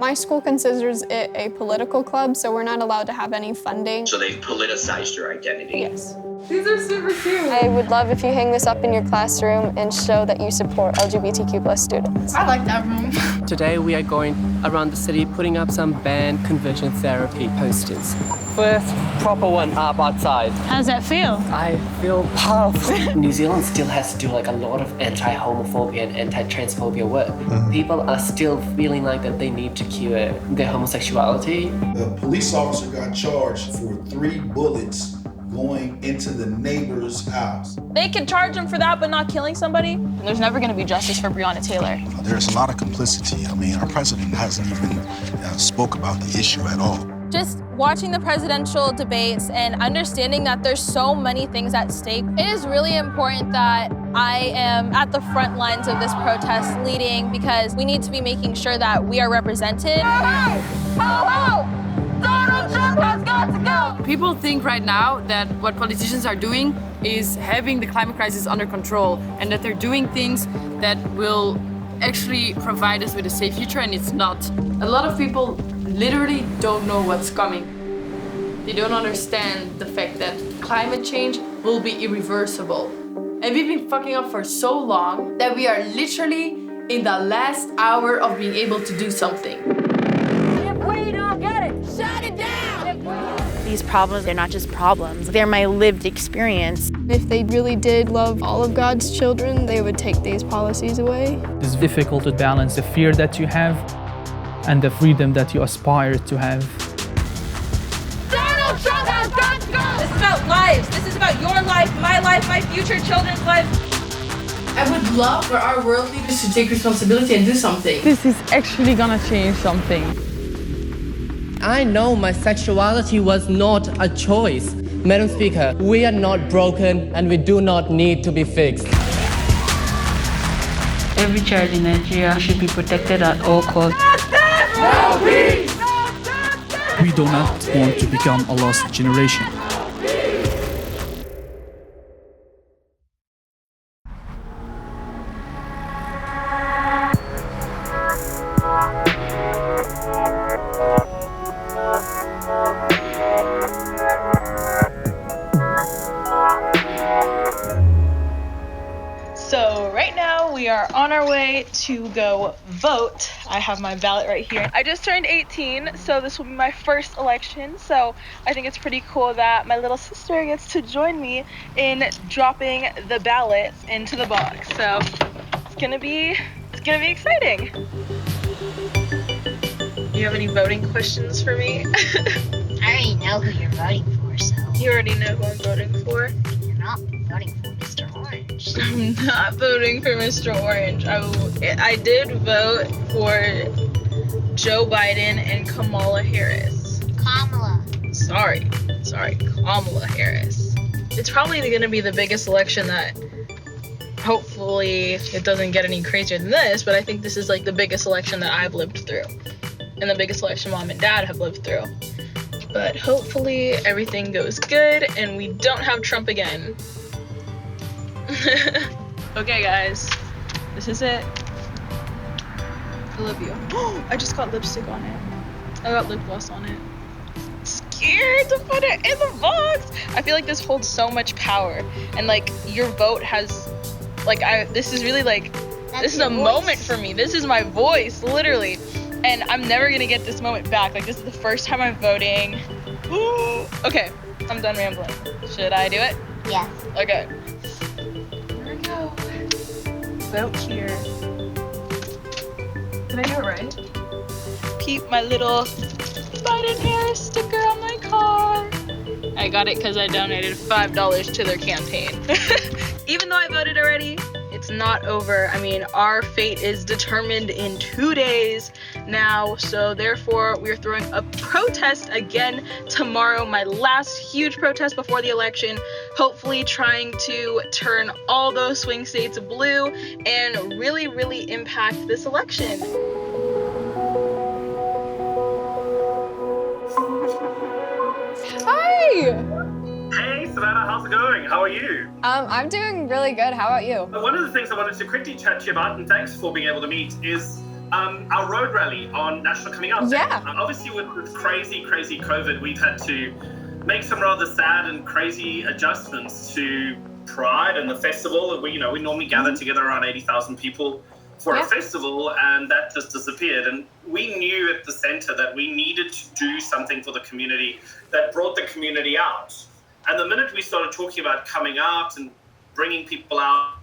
My school considers it a political club, so we're not allowed to have any funding. So they've politicized your identity? Yes. These are super cute. I would love if you hang this up in your classroom and show that you support LGBTQ+ students. I like that room. Today we are going around the city putting up some ban conversion therapy posters. First proper one up outside. How does that feel? I feel powerful. New Zealand still has to do like a lot of anti-homophobia and anti-transphobia work. People are still feeling like that they need to cure their homosexuality. The police officer got charged for 3 bullets going into the neighbor's house. They can charge him for that, but not killing somebody. And there's never going to be justice for Breonna Taylor. There's a lot of complicity. I mean, our president hasn't even spoke about the issue at all. Just watching the presidential debates and understanding that there's so many things at stake, it is really important that I am at the front lines of this protest leading, because we need to be making sure that we are represented. Donald Trump has got to go! People think right now that what politicians are doing is having the climate crisis under control and that they're doing things that will actually provide us with a safe future, and it's not. A lot of people literally don't know what's coming. They don't understand the fact that climate change will be irreversible. And we've been fucking up for so long that we are literally in the last hour of being able to do something. If we don't get it, shut it down! These problems, they're not just problems. They're my lived experience. If they really did love all of God's children, they would take these policies away. It's difficult to balance the fear that you have and the freedom that you aspire to have. Donald Trump has got to go! This is about lives. This is about your life, my future children's life. I would love for our world leaders to take responsibility and do something. This is actually gonna change something. I know my sexuality was not a choice. Madam Speaker, we are not broken and we do not need to be fixed. Every child in Nigeria should be protected at all costs. We do not want to become a lost generation. So right now we are on our way to go vote. I have my ballot right here. I just turned 18, so this will be my first election. So I think it's pretty cool that my little sister gets to join me in dropping the ballots into the box. So it's gonna be exciting. Do you have any voting questions for me? I already know who you're voting for, so. You already know who I'm voting for? You're not voting for Mr. Orange. I'm not voting for Mr. Orange. I did vote for Joe Biden and Kamala Harris. Kamala. Sorry, Kamala Harris. It's probably going to be the biggest election that, hopefully, it doesn't get any crazier than this, but I think this is like the biggest election that I've lived through, and the biggest election Mom and Dad have lived through. But hopefully everything goes good and we don't have Trump again. Okay guys, this is it. I love you. I just got lipstick on it. I got lip gloss on it. Scared to put it in the box. I feel like this holds so much power, and like your vote has, like, this is really like, this is a moment for me. This is my voice, literally. And I'm never gonna get this moment back. Like, this is the first time I'm voting. Ooh. Okay, I'm done rambling. Should I do it? Yes. Okay. Here we go. Vote here. Did I do it right? Keep my little Biden Harris sticker on my car. I got it because I donated $5 to their campaign. Even though I voted already, it's not over. I mean, our fate is determined in 2 days now, so therefore we're throwing a protest again tomorrow, my last huge protest before the election, hopefully trying to turn all those swing states blue and really, really impact this election. Hi! Hey Savannah, how's it going? How are you? I'm doing really good. How about you? One of the things I wanted to quickly chat to you about, and thanks for being able to meet, is our road rally on National Coming Out Day. Yeah. Obviously, with this crazy COVID, we've had to make some rather sad and crazy adjustments to Pride and the festival. We normally gather together around 80,000 people for a festival, and that just disappeared. And we knew at the centre that we needed to do something for the community that brought the community out. And the minute we started talking about coming out and bringing people out,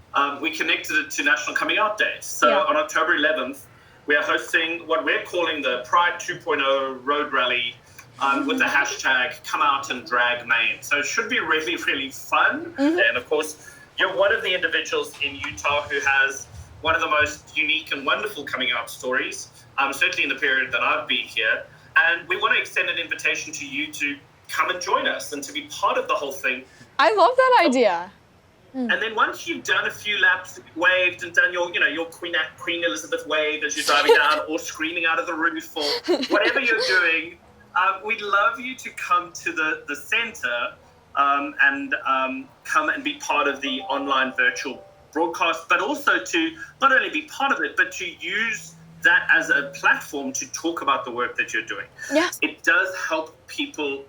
we connected it to National Coming Out Day. So on October 11th, we are hosting what we're calling the Pride 2.0 Road Rally with the hashtag Come Out and Drag Maine. So it should be really, really fun. And of course, you're one of the individuals in Utah who has one of the most unique and wonderful coming out stories, certainly in the period that I've been here. And we want to extend an invitation to you to come and join us and to be part of the whole thing. I love that idea. And then once you've done a few laps, waved and done your Queen Elizabeth wave as you're driving down or screaming out of the roof or whatever you're doing, we'd love you to come to the centre and come and be part of the online virtual broadcast, but also to not only be part of it, but to use that as a platform to talk about the work that you're doing. Yes. It does help people.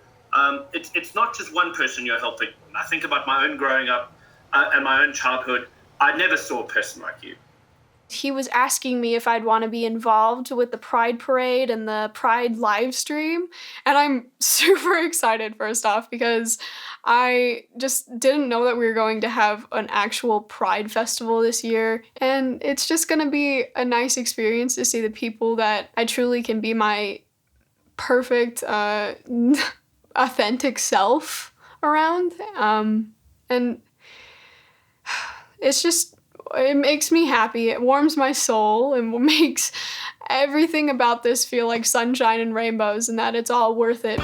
It's not just one person you're helping. I think about my own growing up and my own childhood. I never saw a person like you. He was asking me if I'd want to be involved with the Pride Parade and the Pride live stream. And I'm super excited, first off, because I just didn't know that we were going to have an actual Pride festival this year. And it's just going to be a nice experience to see the people that I truly can be my perfect, authentic self around. And it's just, it makes me happy. It warms my soul and makes everything about this feel like sunshine and rainbows and that it's all worth it.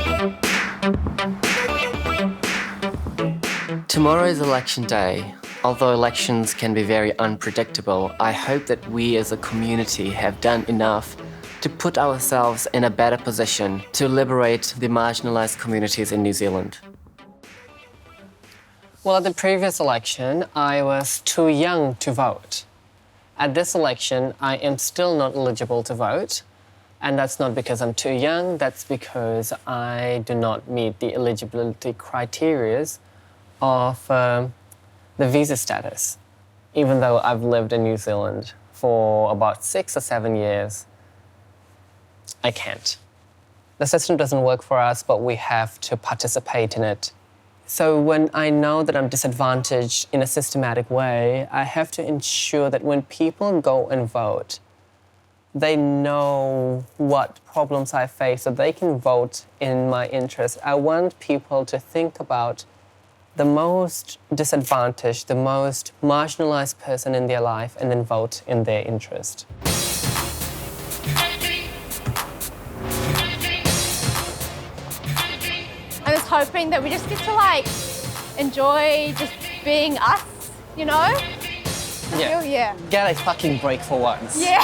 Tomorrow is election day. Although elections can be very unpredictable, I hope that we as a community have done enough to put ourselves in a better position to liberate the marginalised communities in New Zealand. Well, at the previous election, I was too young to vote. At this election, I am still not eligible to vote. And that's not because I'm too young, that's because I do not meet the eligibility criteria of the visa status. Even though I've lived in New Zealand for about 6 or 7 years, I can't. The system doesn't work for us, but we have to participate in it. So when I know that I'm disadvantaged in a systematic way, I have to ensure that when people go and vote, they know what problems I face so they can vote in my interest. I want people to think about the most disadvantaged, the most marginalized person in their life and then vote in their interest. I was hoping that we just get to enjoy just being us, you know? Yeah. Get a fucking break for once. Yeah.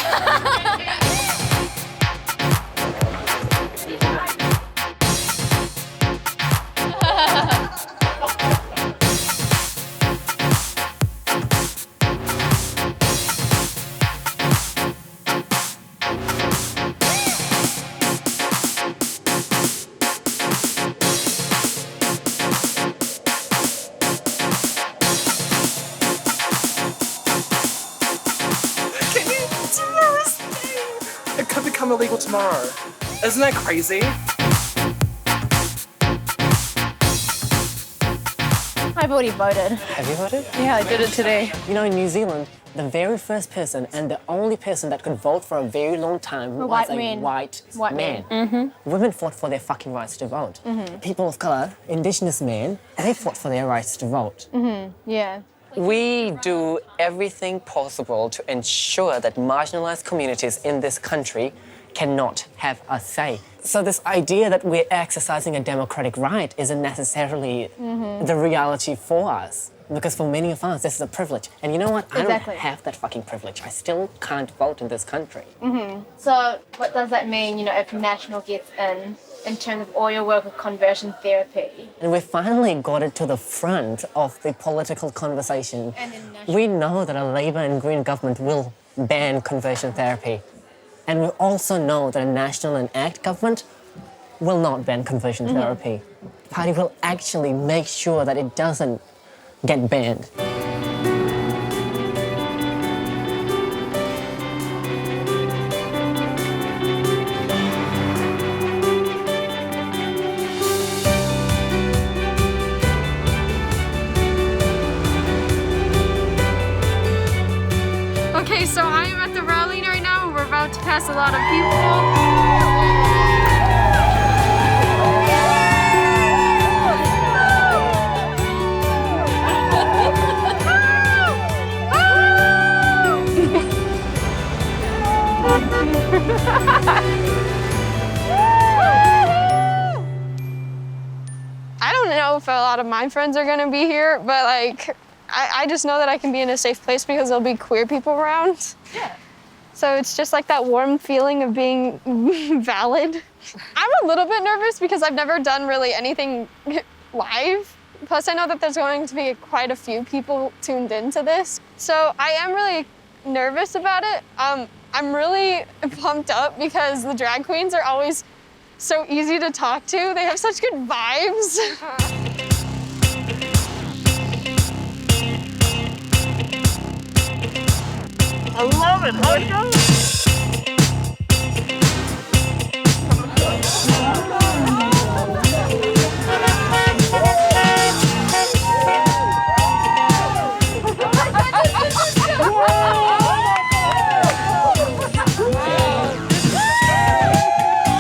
It could become illegal tomorrow. Isn't that crazy? I've already voted. Have you voted? Yeah, I did it today. You know, in New Zealand, the very first person and the only person that could vote for a very long time was white a man. white man. Mm-hmm. Women fought for their fucking rights to vote. Mm-hmm. People of colour, Indigenous men, they fought for their rights to vote. Mm-hmm. Yeah. We do everything possible to ensure that marginalised communities in this country cannot have a say. So this idea that we're exercising a democratic right isn't necessarily the reality for us. Because for many of us, this is a privilege. And you know what? I don't have that fucking privilege. I still can't vote in this country. Mm-hmm. So what does that mean, if National gets in terms of all your work with conversion therapy? And we finally got it to the front of the political conversation. We know that a Labour and Green government will ban conversion therapy. And we also know that a national and ACT government will not ban conversion therapy. The party will actually make sure that it doesn't get banned. Okay, so I am at the rally right now, and we're about to pass a lot of people. I don't know if a lot of my friends are gonna be here, but like, I just know that I can be in a safe place because there'll be queer people around. Yeah. So it's just like that warm feeling of being valid. I'm a little bit nervous because I've never done really anything live. Plus I know that there's going to be quite a few people tuned into this. So I am really nervous about it. I'm really pumped up because the drag queens are always so easy to talk to. They have such good vibes. I love it. How it goes?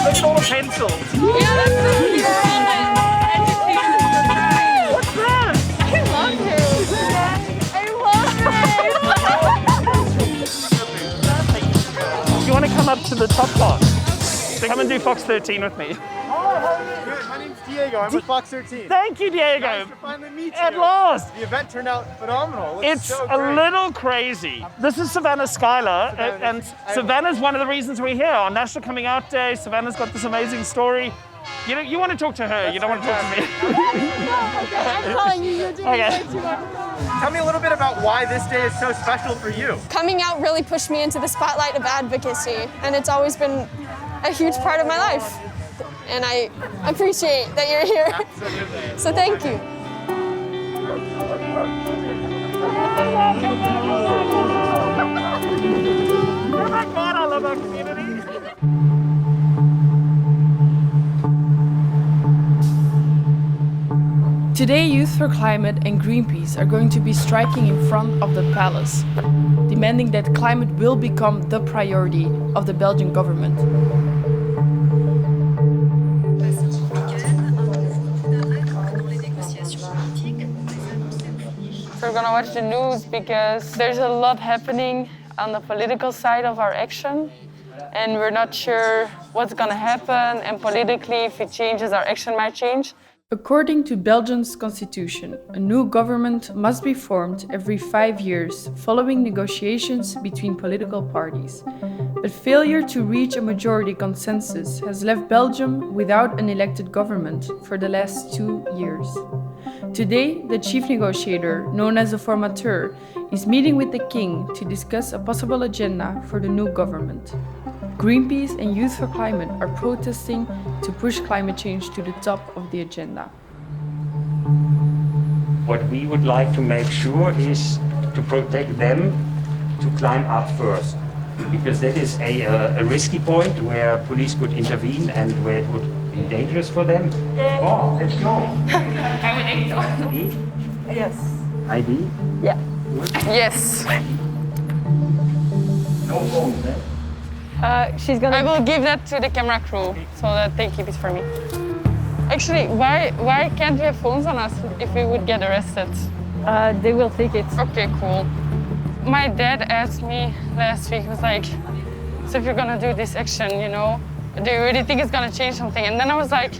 Look at all the pencils. Yeah, that's so cute. What's that? I love you. You want to come up to the top box? So come and do Fox 13 with me. Oh, how are you? Good. My name's Diego. I'm with Fox 13. Thank you, Diego. Nice to finally meet you. At last. The event turned out phenomenal. It's so a great. little crazy. This is Savannah Skyler, and Savannah's one of the reasons we're here. On National Coming Out Day, Savannah's got this amazing story. You want to talk to her, you don't want to talk to me. I'm calling you. You're doing way too much. Tell me a little bit about why this day is so special for you. Coming out really pushed me into the spotlight of advocacy, and it's always been a huge part of my life. And I appreciate that you're here. Absolutely. So thank you. Oh my God, I love our community. Today, Youth for Climate and Greenpeace are going to be striking in front of the palace, demanding that climate will become the priority of the Belgian government. We're gonna watch the news because there's a lot happening on the political side of our action, and we're not sure what's gonna happen, and politically, if it changes, our action might change. According to Belgium's constitution, a new government must be formed every 5 years following negotiations between political parties. But failure to reach a majority consensus has left Belgium without an elected government for the last 2 years. Today, the chief negotiator, known as a formateur, is meeting with the king to discuss a possible agenda for the new government. Greenpeace and Youth for Climate are protesting to push climate change to the top of the agenda. What we would like to make sure is to protect them to climb up first, because that is a risky point where police could intervene and where it would be dangerous for them. Oh, let's go. ID? Yes. ID? Yeah. Yes. No phones, eh? I will give that to the camera crew so that they keep it for me. Actually, why can't we have phones on us if we would get arrested? They will take it. Okay, cool. My dad asked me last week, he was like, so if you're gonna do this action, you know, do you really think it's gonna change something? And then I was like,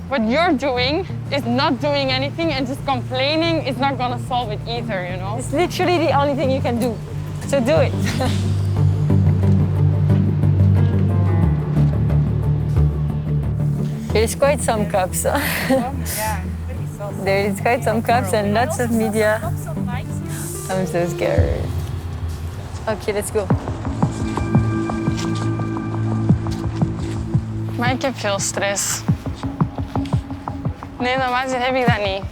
what you're doing is not doing anything, and just complaining is not gonna solve it either, you know? It's literally the only thing you can do, so do it. There's quite some cups. There is quite some cups and lots of media. I'm so scared. Okay, let's go. Maar ik heb veel stress. Nee, normaal gezien heb ik dat niet.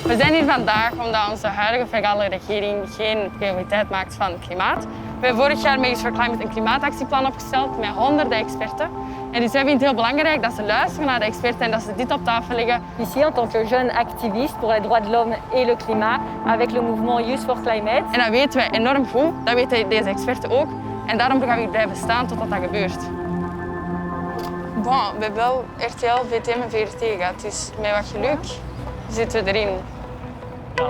We zijn hier vandaag omdat onze huidige federale regering geen prioriteit maakt van het klimaat. We hebben vorig jaar met for Climate een klimaatactieplan opgesteld met honderden experten. En dus wij vinden het heel belangrijk dat ze luisteren naar de experten en dat ze dit op tafel leggen. Ici, en tant que jeune activiste pour les droits de l'homme et le climat, avec le mouvement Youth for Climate. En dat weten wij enorm goed, dat weten deze experten ook. En daarom gaan we hier blijven staan totdat dat gebeurt. Bon, we hebben wel RTL, VTM en VRT gehad, dus met wat geluk zitten we erin. Ja.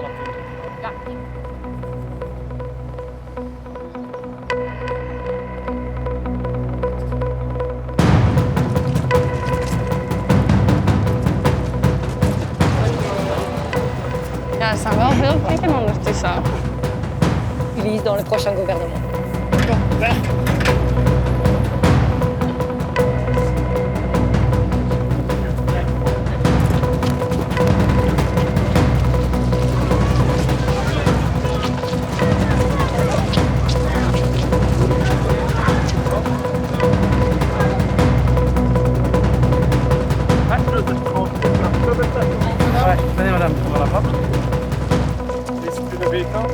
Ja, er staan wel veel plekken ondertussen. Utilise dans le prochain gouvernement. Venez madame, on va la porte. L'esprit d'obéissance.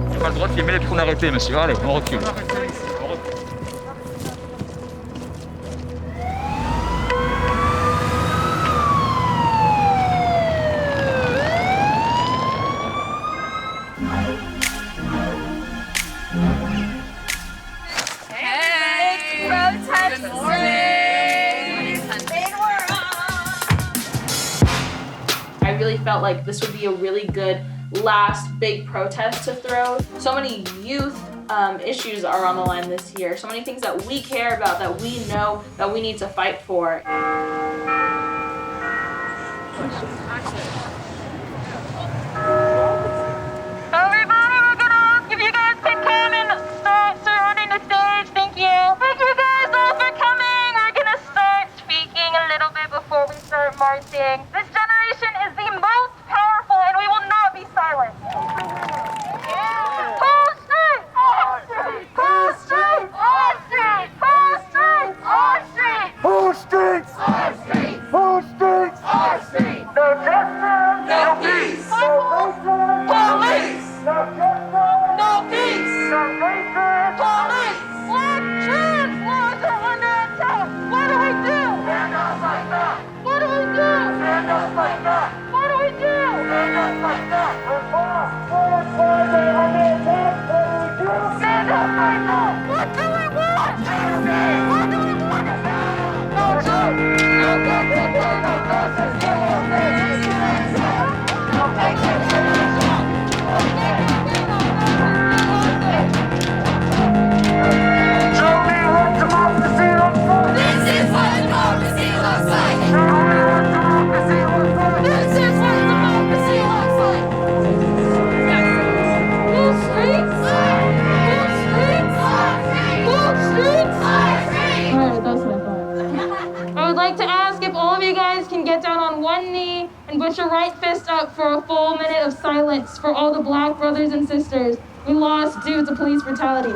On n'a pas le droit de filmer les personnes arrêtées, monsieur. Allez, on recule. I really felt like this would be a really good last big protest to throw. So many youth issues are on the line this year. So many things that we care about, that we know that we need to fight for. Everybody, we're gonna ask if you guys can come and start surrounding the stage. Thank you. Thank you guys all for coming. We're gonna start speaking a little bit before we start marching. This generation is the most powerful and we will not be silent. Pull street! On street! Pull street! On street! Pull street! On street! Full streets! On street! Full streets! On street! No justice! No peace! No nation! Police! No justice! No peace! No nation! Police! Black trans laws are under attack! What do we do? Stand up like that! What do we do? Stand up like that! What do we do? Stand up like that! Forward, they're under attack! What do we do? Stand up like that! What do we want? Justice! What do we want? No truth! No justice! No justice! No Show me what democracy looks like! This is what democracy looks like! Show me what democracy looks like! This is what democracy looks like! Full streets! Full streets! Alright, that's what I thought. I would like to ask if all of you guys can get down on one knee and put your right fist up for a full minute of silence for all the Black brothers and sisters we lost due to police brutality.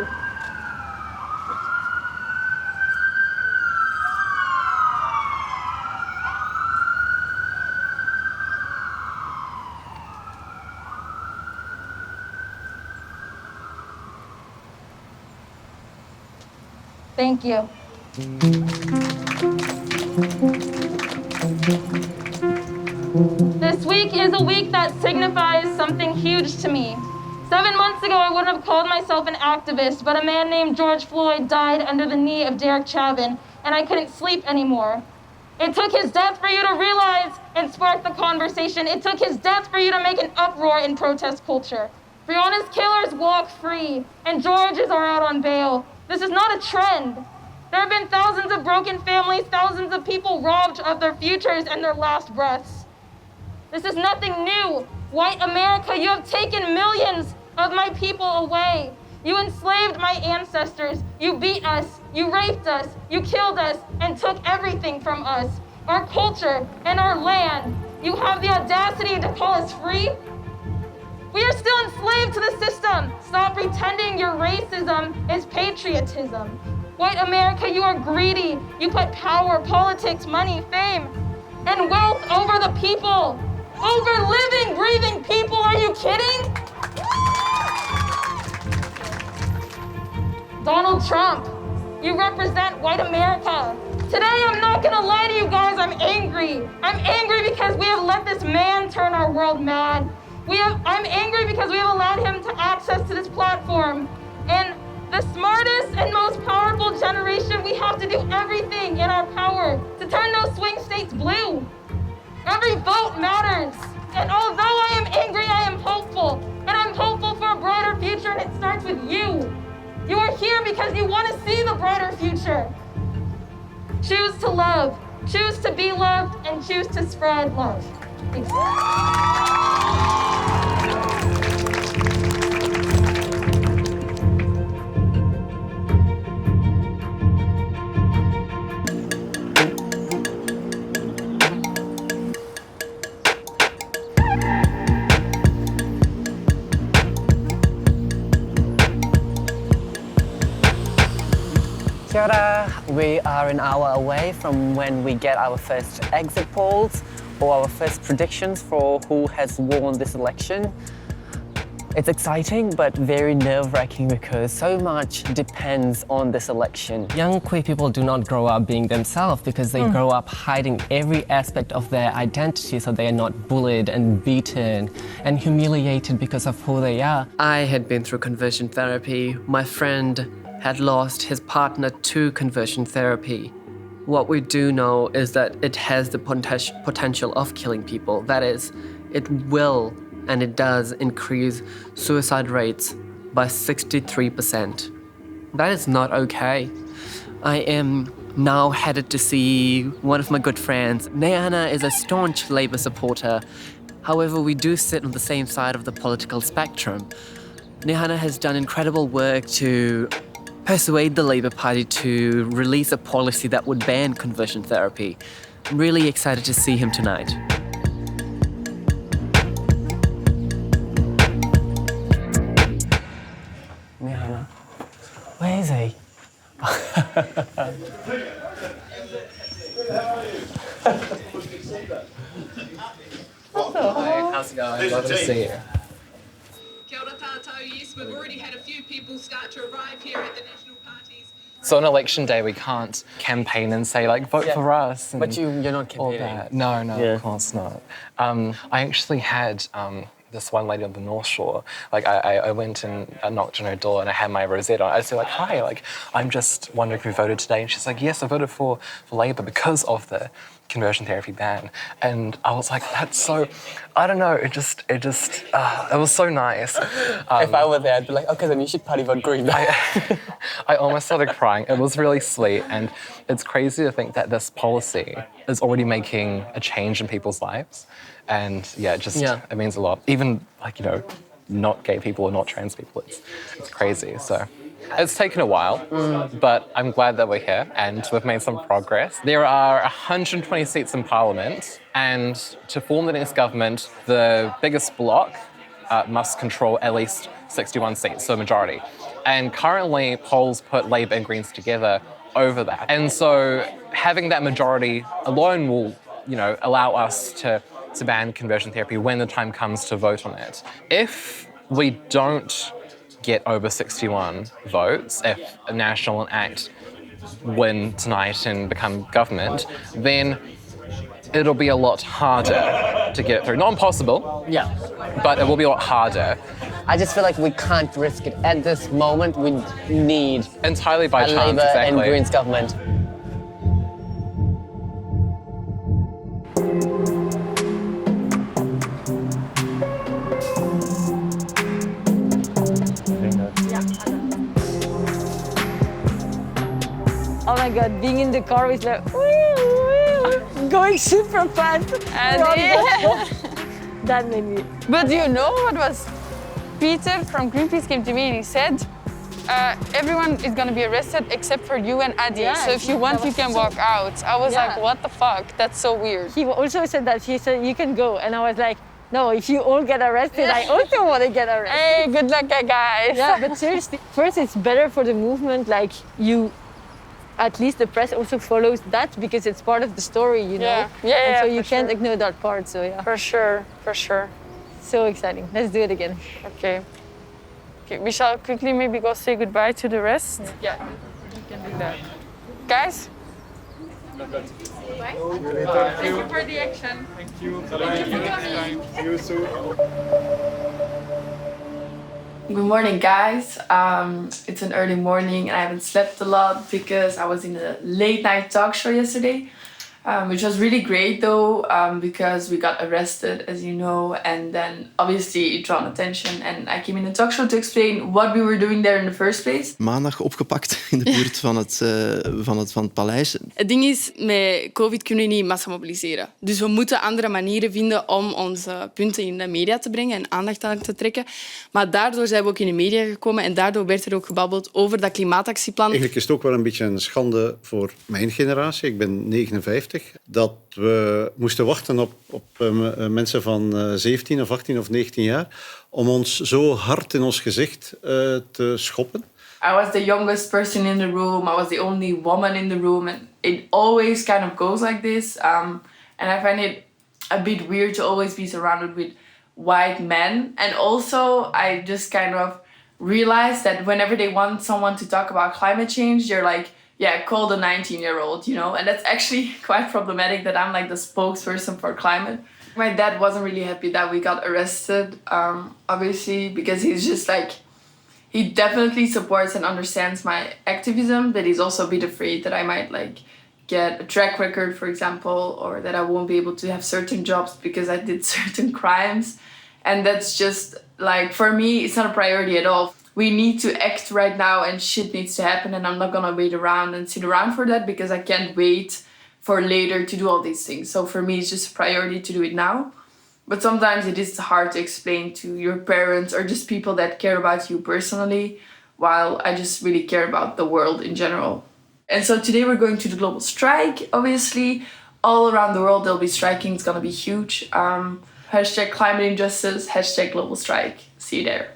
Thank you. This week is a week that signifies something huge to me. 7 months ago, I wouldn't have called myself an activist, but a man named George Floyd died under the knee of Derek Chauvin, and I couldn't sleep anymore. It took his death for you to realize and spark the conversation. It took his death for you to make an uproar in protest culture. Breonna's killers walk free, and George's are out on bail. This is not a trend. There have been thousands of broken families, thousands of people robbed of their futures and their last breaths. This is nothing new. White America, you have taken millions of my people away. You enslaved my ancestors. You beat us, you raped us, you killed us, and took everything from us. Our culture and our land. You have the audacity to call us free? We are still enslaved to the system. Stop pretending your racism is patriotism. White America, you are greedy. You put power, politics, money, fame, and wealth over the people. Over living, breathing people, are you kidding? Donald Trump, you represent white America. Today, I'm not gonna lie to you guys, I'm angry. I'm angry because we have let this man turn our world mad. I'm angry because we have allowed him to access to this platform. And the smartest and most powerful generation, we have to do everything in our power to turn those swing states blue. Every vote matters. And although I am angry, I am hopeful. And I'm hopeful for a brighter future, and it starts with you. You are here because you want to see the brighter future. Choose to love, choose to be loved, and choose to spread love. Thanks. Kia ora. We are an hour away from when we get our first exit polls or our first predictions for who has won this election. It's exciting but very nerve-wracking because so much depends on this election. Young queer people do not grow up being themselves because they grow up hiding every aspect of their identity so they are not bullied and beaten and humiliated because of who they are. I had been through conversion therapy. My friend had lost his partner to conversion therapy. What we do know is that it has the potential of killing people. That is, it will and it does increase suicide rates by 63%. That is not okay. I am now headed to see one of my good friends. Tiana is a staunch Labour supporter. However, we do sit on the same side of the political spectrum. Tiana has done incredible work to persuade the Labour Party to release a policy that would ban conversion therapy. I'm really excited to see him tonight. Where is he? Hi, how's it going? Love to see you. Kia ora tātou. Yes, we've already had a few people start to arrive here at the national parties. So on election day, we can't campaign and say, like, vote for us. And but you're not campaigning. No, of course not. I actually had this one lady on the North Shore. Like, I went and knocked on her door and I had my rosette on. I was like, hi, like, I'm just wondering if you voted today. And she's like, yes, I voted for Labour because of the conversion therapy ban. And I was like, that's so, I don't know, it was so nice. If I were there, I'd be like, okay, then you should party vote green. I almost started crying. It was really sweet. And it's crazy to think that this policy is already making a change in people's lives. And it means a lot. Even, like, not gay people or not trans people, it's crazy. So it's taken a while, but I'm glad that we're here and we've made some progress. There are 120 seats in Parliament, and to form the next government, the biggest bloc must control at least 61 seats, so a majority. And currently, polls put Labour and Greens together over that. And so having that majority alone will, allow us to ban conversion therapy when the time comes to vote on it. If we don't get over 61 votes, if a National and ACT win tonight and become government, then it'll be a lot harder to get through. Not impossible, but it will be a lot harder. I just feel like we can't risk it. At this moment, we need entirely by a chance, Labour exactly. and Greens government. Oh my God, being in the car was like, going super fast. And that made me. But you know what was? Peter from Greenpeace came to me and he said, everyone is gonna be arrested except for you and Adi. Yeah, so if you want, you can walk out. I was like, what the fuck? That's so weird. He also said that. He said, you can go. And I was like, no, if you all get arrested, I also want to get arrested. Hey, good luck, guys. Yeah, but seriously, first it's better for the movement, like at least the press also follows that because it's part of the story, you know? Yeah, and so you can't ignore that part, so yeah. For sure. So exciting. Let's do it again. Okay, we shall quickly maybe go say goodbye to the rest. Yeah, we can do that. Guys? Bye. Thank you for the action. Thank you. Thank you for coming. See you soon. Good morning, guys. It's an early morning and I haven't slept a lot because I was in a late night talk show yesterday, which was really great though, because we got arrested, as you know, and then obviously it drawn attention. And I came in the talk show to explain what we were doing there in the first place. Maandag opgepakt in de buurt van het paleis. Het ding is, met COVID kunnen we niet massa mobiliseren. Dus we moeten andere manieren vinden om onze punten in de media te brengen en aandacht aan te trekken. Maar daardoor zijn we ook in de media gekomen en daardoor werd er ook gebabbeld over dat klimaatactieplan. Eigenlijk is het ook wel een beetje een schande voor mijn generatie. Ik ben 59. Dat we moesten wachten op mensen van 17 of 18 of 19 jaar om ons zo hard in ons gezicht te schoppen. I was the youngest person in the room. I was the only woman in the room. And it always kind of goes like this. And I find it a bit weird to always be surrounded with white men. And also, I just kind of realized that whenever they want someone to talk about climate change, they're like, yeah, call the 19-year-old, you know? And that's actually quite problematic that I'm like the spokesperson for climate. My dad wasn't really happy that we got arrested, obviously, because he's just like, he definitely supports and understands my activism, but he's also a bit afraid that I might like get a track record, for example, or that I won't be able to have certain jobs because I did certain crimes. And that's just like, for me, it's not a priority at all. We need to act right now and shit needs to happen, and I'm not gonna wait around and sit around for that because I can't wait for later to do all these things. So for me, it's just a priority to do it now. But sometimes it is hard to explain to your parents or just people that care about you personally, while I just really care about the world in general. And so today we're going to the global strike, obviously. All around the world they'll be striking, it's gonna be huge. Hashtag climate injustice, hashtag global strike. See you there.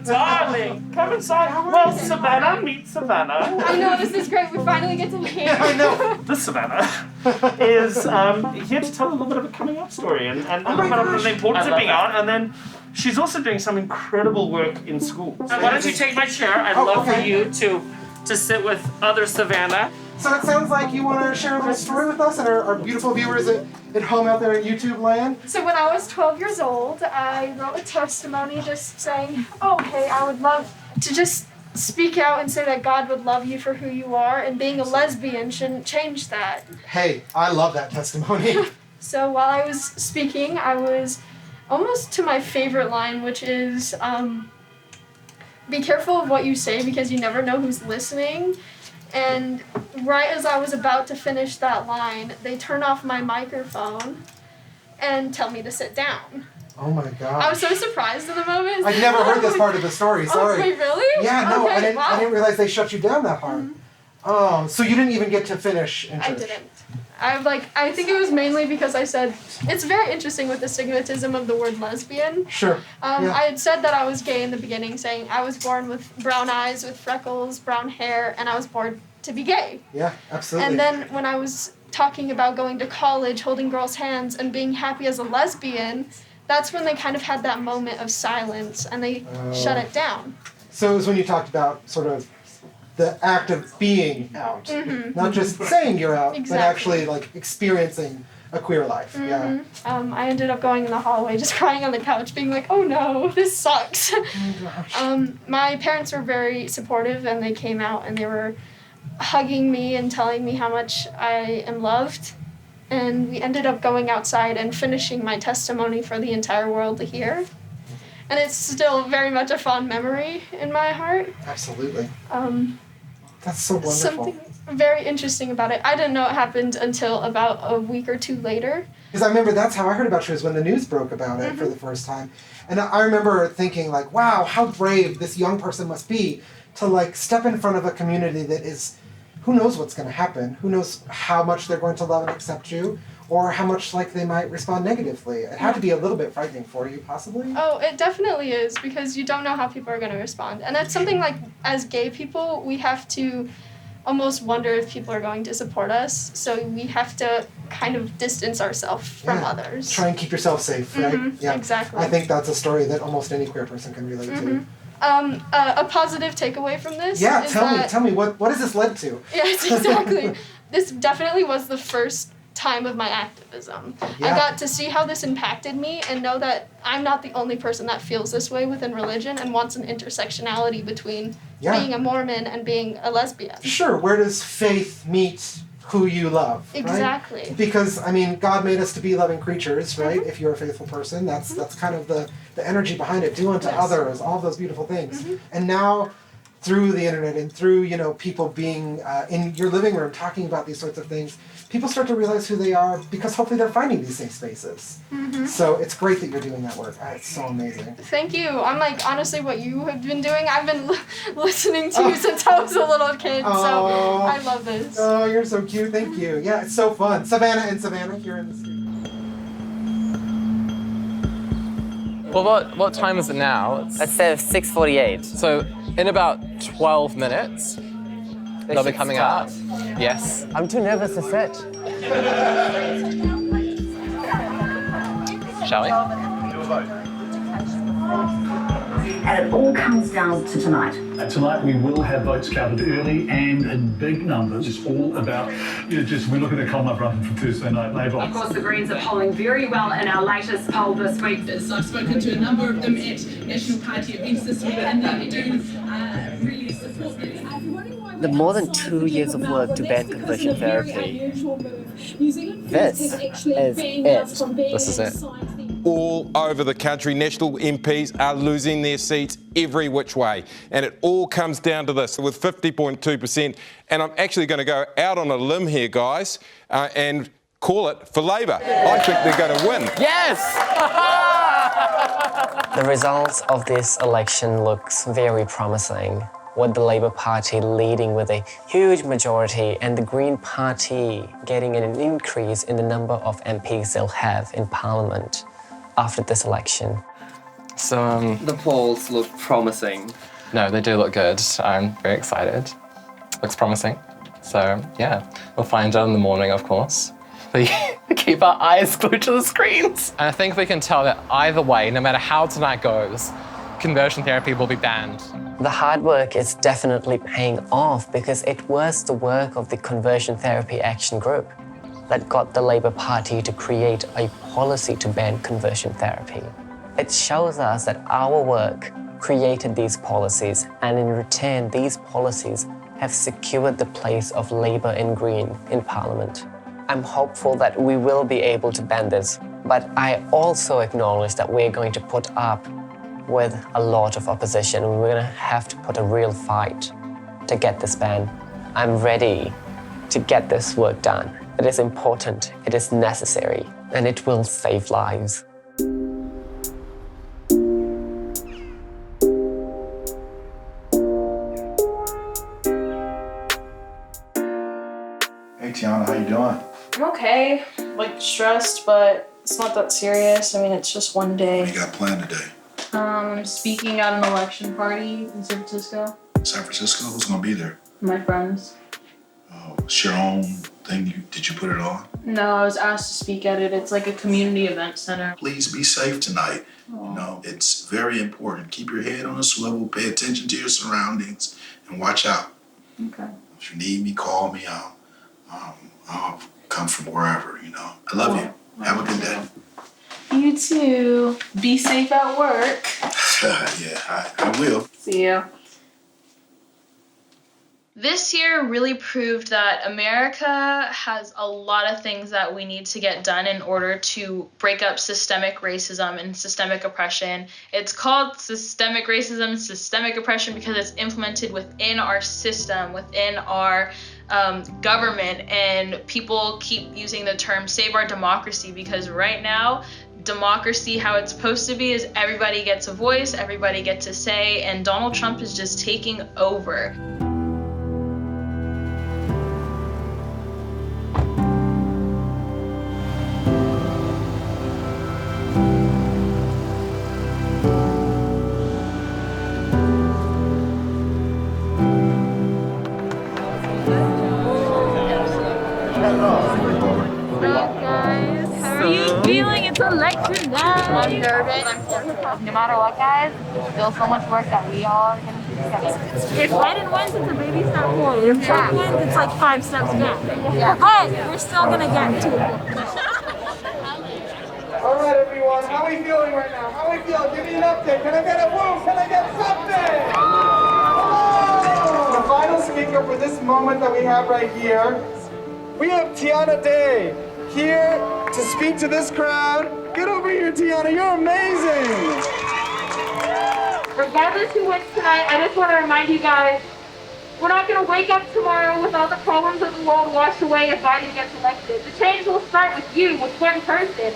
Darling, come inside. Well, Savannah, meet Savannah. I know, this is great. We finally get to meet. Yeah, I know. This Savannah is here to tell a little bit of a coming up story and a little bit of the importance of being out. And then she's also doing some incredible work in schools. Why don't you take my chair? I'd love for you to sit with other Savannah. So it sounds like you want to share a little story with us and our beautiful viewers at home out there in YouTube land. So when I was 12 years old, I wrote a testimony just saying, oh, hey, I would love to just speak out and say that God would love you for who you are, and being a lesbian shouldn't change that. Hey, I love that testimony. So while I was speaking, I was almost to my favorite line, which is, be careful of what you say because you never know who's listening. And right as I was about to finish that line, they turn off my microphone and tell me to sit down. Oh my God. I was so surprised in the moment. I've never heard this part of the story, sorry. Oh, wait, really? Yeah, no, okay, I didn't realize they shut you down that hard. Mm-hmm. Oh, so you didn't even get to finish in church? I didn't. I think it was mainly because I said, it's very interesting with the stigmatism of the word lesbian. Sure. I had said that I was gay in the beginning, saying I was born with brown eyes, with freckles, brown hair, and I was born to be gay. Yeah, absolutely. And then when I was talking about going to college, holding girls' hands, and being happy as a lesbian, that's when they kind of had that moment of silence, and they shut it down. So it was when you talked about sort of the act of being out, not just saying you're out, but actually like experiencing a queer life. Yeah. I ended up going in the hallway, just crying on the couch, being like, "Oh no, this sucks." My parents were very supportive, and they came out and they were hugging me and telling me how much I am loved, and we ended up going outside and finishing my testimony for the entire world to hear. And it's still very much a fond memory in my heart. Absolutely. That's so wonderful. Something very interesting about it. I didn't know it happened until about a week or two later. Because I remember that's how I heard about you, is when the news broke about it for the first time. And I remember thinking like, wow, how brave this young person must be to like step in front of a community that is, who knows what's going to happen? Who knows how much they're going to love and accept you, or how much like they might respond negatively. It had to be a little bit frightening for you, possibly. Oh, it definitely is, because you don't know how people are going to respond. And that's something like, as gay people, we have to almost wonder if people are going to support us. So we have to kind of distance ourselves from others. Try and keep yourself safe, right? Yeah, exactly. I think that's a story that almost any queer person can relate to. A positive takeaway from this Yeah, is tell me, what has this led to? Yes, exactly. This definitely was the first time of my activism. Yeah. I got to see how this impacted me and know that I'm not the only person that feels this way within religion and wants an intersectionality between being a Mormon and being a lesbian. Sure, where does faith meet who you love? Right? Exactly. Because, I mean, God made us to be loving creatures, right? If you're a faithful person, that's kind of the energy behind it. Do unto others, all those beautiful things. And now, through the internet and through, you know, people being in your living room talking about these sorts of things, people start to realize who they are because hopefully they're finding these safe spaces. So it's great that you're doing that work. It's so amazing. Thank you. I'm like, honestly, what you have been doing, I've been listening to you since I was a little kid, so I love this. Oh, you're so cute. Thank you. Yeah, it's so fun. Savannah here in the street. Well, what time is it now? It's 6:48. So in about 12 minutes, they'll be coming out. Yes. I'm too nervous to sit. Shall we? And it all comes down to tonight. And tonight we will have votes counted early and in big numbers. It's all about, we're looking at Colin Brunton from Thursday Night Labour. Of course, the Greens are polling very well in our latest poll this week. I've spoken to a number of them at National Party events this week, and they do really support them. The more than 2 years of work to ban conversion therapy. This is it. This is it. All over the country, National MPs are losing their seats every which way. And it all comes down to this, with 50.2%. And I'm actually going to go out on a limb here, guys, and call it for Labor. I think they're going to win. Yes! The results of this election looks very promising, with the Labour Party leading with a huge majority and the Green Party getting an increase in the number of MPs they'll have in Parliament after this election. So, the polls look promising. No, they do look good. I'm very excited. Looks promising. So, yeah, we'll find out in the morning, of course. We keep our eyes glued to the screens. And I think we can tell that either way, no matter how tonight goes, conversion therapy will be banned. The hard work is definitely paying off because it was the work of the Conversion Therapy Action Group that got the Labour Party to create a policy to ban conversion therapy. It shows us that our work created these policies, and in return, these policies have secured the place of Labour and Green in Parliament. I'm hopeful that we will be able to ban this, but I also acknowledge that we're going to put up with a lot of opposition. We're going to have to put a real fight to get this ban. I'm ready to get this work done. It is important, it is necessary, and it will save lives. Hey Tiana, how you doing? I'm okay. Like stressed, but it's not that serious. I mean, it's just one day. What you got planned today? I'm speaking at an election party in San Francisco. San Francisco? Who's gonna be there? My friends. Oh, it's your own thing. Did you put it on? No, I was asked to speak at it. It's like a community event center. Please be safe tonight. You know, it's very important. Keep your head on a swivel, pay attention to your surroundings, and watch out. Okay. If you need me, call me. I'll come from wherever, you know. I love you. Have a good day. You too. Be safe at work. Yeah, I will. See you. This year really proved that America has a lot of things that we need to get done in order to break up systemic racism and systemic oppression. It's called systemic racism, systemic oppression because it's implemented within our system, within our government, and people keep using the term save our democracy because right now, democracy, how it's supposed to be, is everybody gets a voice, everybody gets a say, and Donald Trump is just taking over. It's election night. I'm nervous. No matter what, guys, there's still so much work that we all are going to do together. If Biden wins, it's a baby step forward. If Trump wins, it's like 5 steps back. Yeah. But we're still going to get to it. All right, everyone. How are we feeling right now? How are we feeling? Give me an update. Can I get a woo? Can I get something? Oh! The final speaker for this moment that we have right here, we have Tiana Day here to speak to this crowd. Get over here, Tiana. You're amazing. Regardless who wins tonight, I just want to remind you guys, we're not going to wake up tomorrow with all the problems of the world washed away if Biden gets elected. The change will start with you, with one person.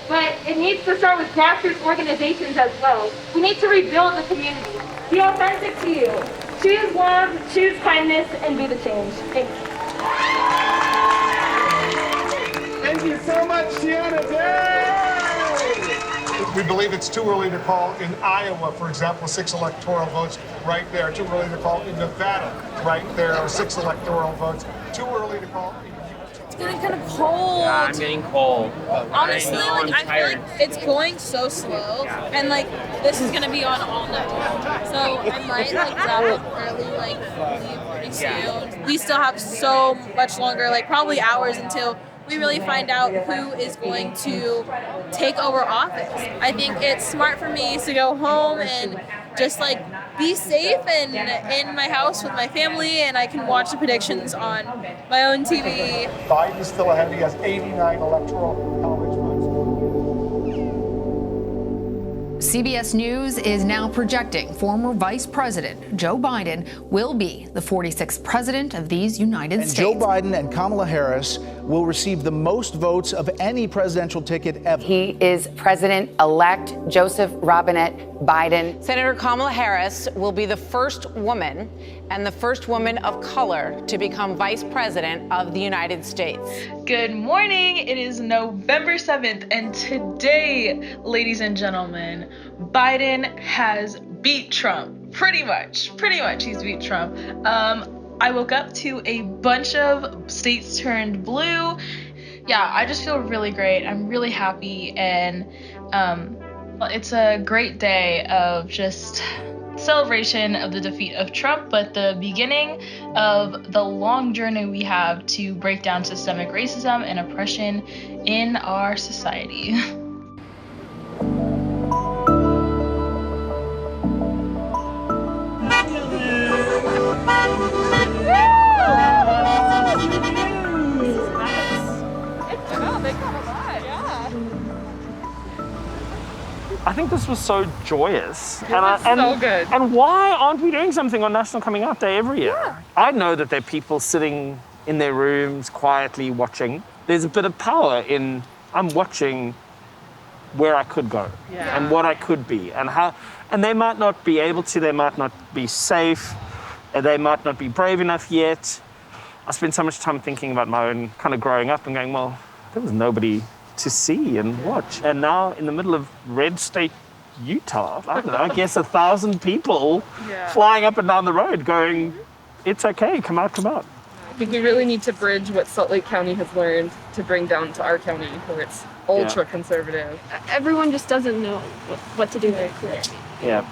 But it needs to start with grassroots organizations as well. We need to rebuild the community. Be authentic to you. Choose love, choose kindness, and be the change. Thanks. Thank you so much, Tiana Day! We believe it's too early to call in Iowa, for example, 6 electoral votes right there. Too early to call in Nevada, right there, 6 electoral votes. Too early to call in Utah. It's getting kind of cold. Yeah, I'm getting cold. Honestly, I feel like it's going so slow, and like this is gonna be on all night. So I might wrap up early, leave pretty soon. We still have so much longer, probably hours until we really find out who is going to take over office. I think it's smart for me to go home and just be safe and in my house with my family, and I can watch the predictions on my own TV. Biden is still ahead. He has 89 electoral college votes. CBS News is now projecting former Vice President Joe Biden will be the 46th president of these United States. Joe Biden and Kamala Harris will receive the most votes of any presidential ticket ever. He is President-elect Joseph Robinette Biden. Senator Kamala Harris will be the first woman and the first woman of color to become Vice President of the United States. Good morning. It is November 7th, and today, ladies and gentlemen, Biden has beat Trump. Pretty much he's beat Trump. I woke up to a bunch of states turned blue. Yeah, I just feel really great. I'm really happy, and it's a great day of just celebration of the defeat of Trump, but the beginning of the long journey we have to break down systemic racism and oppression in our society. I think this was so joyous. It was so good. And why aren't we doing something on National Coming Out Day every year? Yeah. I know that there are people sitting in their rooms quietly watching. There's a bit of power in I'm watching where I could go and what I could be and how. And they might not be able to, they might not be safe, they might not be brave enough yet. I spent so much time thinking about my own kind of growing up and going, well, there was nobody to see and watch. And now in the middle of red state Utah, I don't know, I guess 1,000 people flying up and down the road going, it's okay, come out. I think we really need to bridge what Salt Lake County has learned to bring down to our county, where it's ultra conservative. Everyone just doesn't know what to do very clearly. Yeah.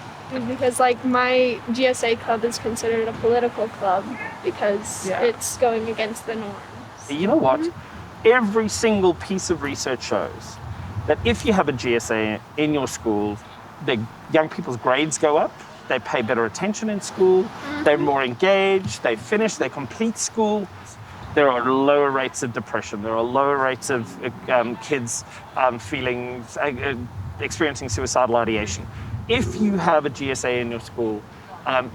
Because my GSA club is considered a political club because it's going against the norms. You know what? Every single piece of research shows that if you have a GSA in your school, the young people's grades go up, they pay better attention in school, they're more engaged, they finish, they complete school. There are lower rates of depression. There are lower rates of kids experiencing suicidal ideation. If you have a GSA in your school,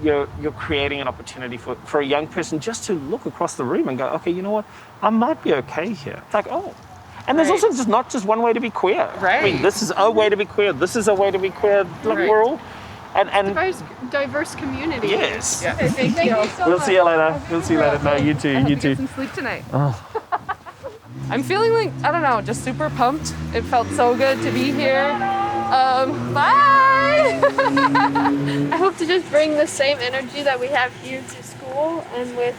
you're creating an opportunity for a young person just to look across the room and go, okay, you know what? I might be okay here. It's like, oh. And there's also just not just one way to be queer. Right. I mean, this is a way to be queer. This is a way to be queer. Look, we're all... And diverse community. Yes. Yeah. Thank you so We'll much. see you later. We'll see you later. No, you too. You too. Get some sleep tonight. Oh. I'm feeling like, I don't know, just super pumped. It felt so good to be here. Bye! I hope to just bring the same energy that we have here to school and with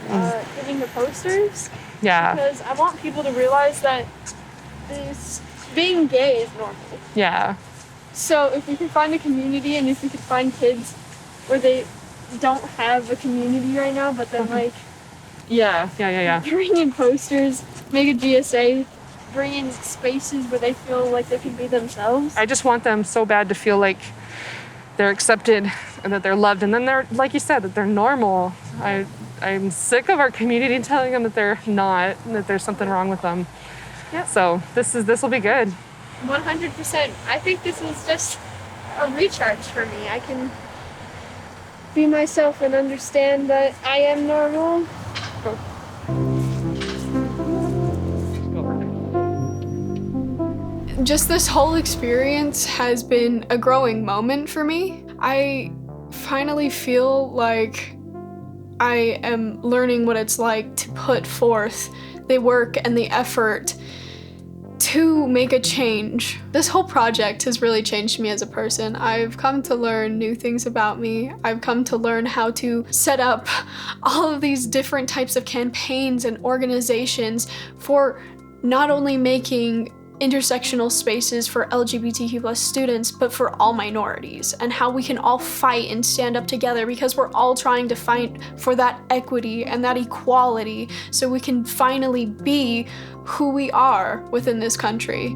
giving the posters. Yeah. Because I want people to realize that being gay is normal. Yeah. So if we can find a community and if we can find kids where they don't have a community right now, but then like bring in posters, make a GSA, bring in spaces where they feel like they can be themselves. I just want them so bad to feel like they're accepted and that they're loved, and then they're, like you said, that they're normal. I'm sick of our community telling them that they're not, and that there's something wrong with them. Yep. So this will be good. 100%. I think this is just a recharge for me. I can be myself and understand that I am normal. Just this whole experience has been a growing moment for me. I finally feel like I am learning what it's like to put forth the work and the effort to make a change. This whole project has really changed me as a person. I've come to learn new things about me. I've come to learn how to set up all of these different types of campaigns and organizations for not only making intersectional spaces for LGBTQ+ students, but for all minorities, and how we can all fight and stand up together because we're all trying to fight for that equity and that equality so we can finally be who we are within this country.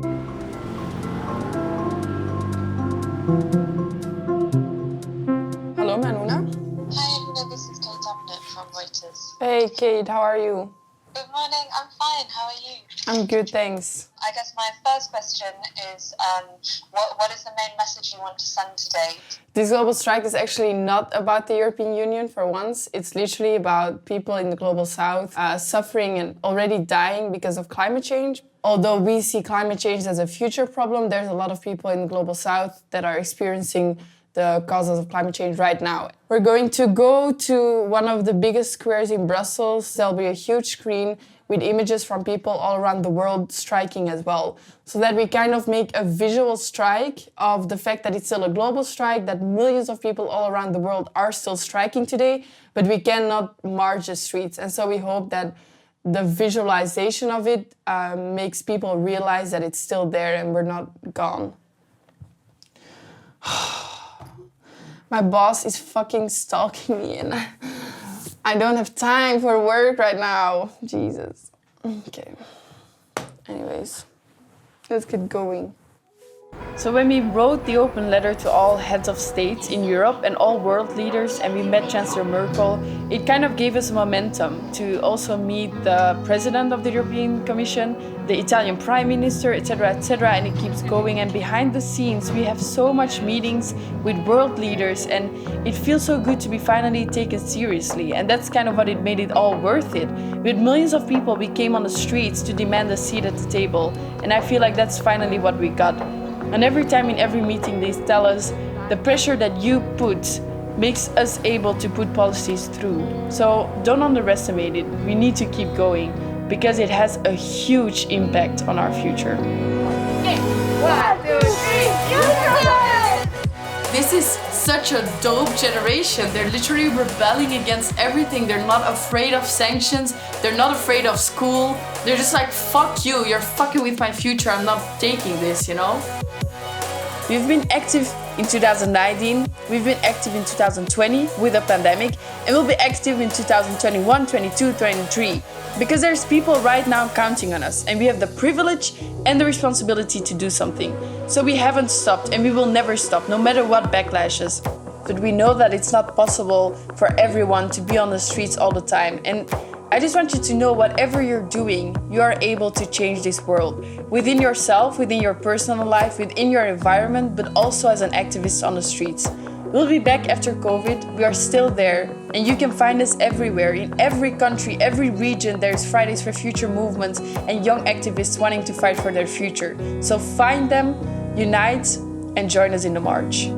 Hello, Anuna. Hi, Anuna, this is Kate Abnett from Reuters. Hey, Kate, how are you? Good morning, I'm fine, how are you? I'm good, thanks. I guess my first question is, what is the main message you want to send today? This global strike is actually not about the European Union for once. It's literally about people in the global south suffering and already dying because of climate change. Although we see climate change as a future problem, there's a lot of people in the global south that are experiencing the causes of climate change right now. We're going to go to one of the biggest squares in Brussels. There'll be a huge screen with images from people all around the world striking as well, so that we kind of make a visual strike of the fact that it's still a global strike, that millions of people all around the world are still striking today, but we cannot march the streets. And so we hope that the visualization of it makes people realize that it's still there and we're not gone. My boss is fucking stalking me and I don't have time for work right now. Jesus. Okay. Anyways, let's get going. So when we wrote the open letter to all heads of states in Europe and all world leaders, and we met Chancellor Merkel, it kind of gave us momentum to also meet the President of the European Commission, the Italian Prime Minister, etc., and it keeps going. And behind the scenes, we have so much meetings with world leaders, and it feels so good to be finally taken seriously. And that's kind of what it made it all worth it. With millions of people, we came on the streets to demand a seat at the table, and I feel like that's finally what we got. And every time in every meeting they tell us the pressure that you put makes us able to put policies through. So don't underestimate it. We need to keep going because it has a huge impact on our future. 1, 2, 3, This is such a dope generation. They're literally rebelling against everything. They're not afraid of sanctions. They're not afraid of school. They're just like, fuck you, you're fucking with my future. I'm not taking this, you know? We've been active in 2019, we've been active in 2020 with a pandemic, and we'll be active in 2021, 22, 23. Because there's people right now counting on us, and we have the privilege and the responsibility to do something. So we haven't stopped, and we will never stop, no matter what backlashes. but we know that it's not possible for everyone to be on the streets all the time. And I just want you to know whatever you're doing, you are able to change this world. Within yourself, within your personal life, within your environment, but also as an activist on the streets. We'll be back after COVID, we are still there, and you can find us everywhere. In every country, every region, there's Fridays for Future movements and young activists wanting to fight for their future. So find them, unite, and join us in the march.